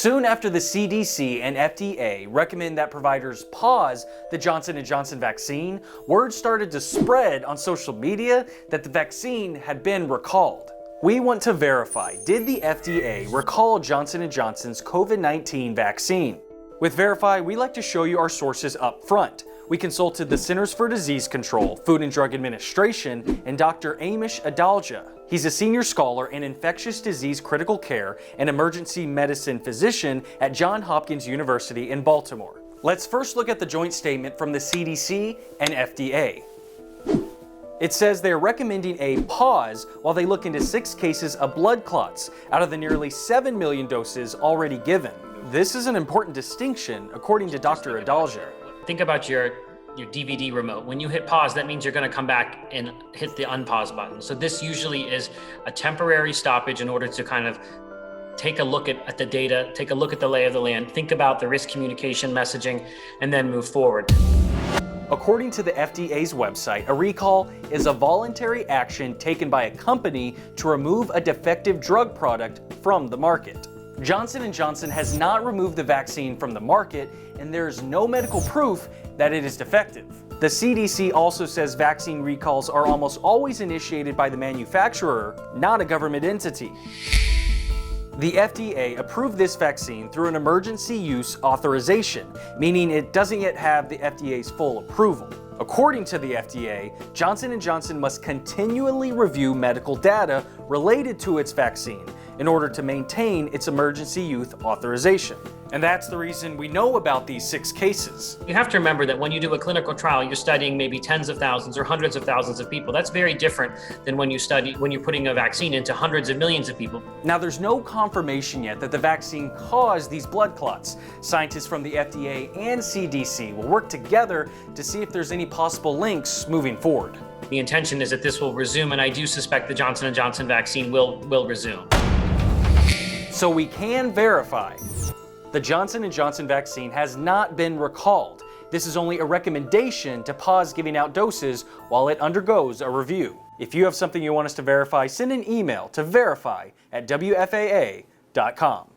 Soon after the CDC and FDA recommend that providers pause the Johnson & Johnson vaccine, word started to spread on social media that the vaccine had been recalled. We want to verify, did the FDA recall Johnson & Johnson's COVID-19 vaccine? With Verify, we like to show you our sources up front. We consulted the Centers for Disease Control, Food and Drug Administration, and Dr. Amish Adalja. He's a senior scholar in infectious disease critical care and emergency medicine physician at Johns Hopkins University in Baltimore. Let's first look at the joint statement from the CDC and FDA. It says they're recommending a pause while they look into 6 cases of blood clots out of the nearly 7 million doses already given. This is an important distinction, according to Dr. Adalja. Think about your DVD remote. When you hit pause, that means you're going to come back and hit the unpause button. So this usually is a temporary stoppage in order to kind of take a look at the data, take a look at the lay of the land, think about the risk communication messaging, and then move forward. According to the FDA's website, a recall is a voluntary action taken by a company to remove a defective drug product from the market. Johnson & Johnson has not removed the vaccine from the market, and there is no medical proof that it is defective. The CDC also says vaccine recalls are almost always initiated by the manufacturer, not a government entity. The FDA approved this vaccine through an emergency use authorization, meaning it doesn't yet have the FDA's full approval. According to the FDA, Johnson & Johnson must continually review medical data related to its vaccine in order to maintain its emergency use authorization. And that's the reason we know about these 6 cases. You have to remember that when you do a clinical trial, you're studying maybe tens of thousands or hundreds of thousands of people. That's very different than when you're putting a vaccine into hundreds of millions of people. Now, there's no confirmation yet that the vaccine caused these blood clots. Scientists from the FDA and CDC will work together to see if there's any possible links moving forward. The intention is that this will resume, and I do suspect the Johnson & Johnson vaccine will resume. So we can verify the Johnson & Johnson vaccine has not been recalled. This is only a recommendation to pause giving out doses while it undergoes a review. If you have something you want us to verify, send an email to verify@wfaa.com.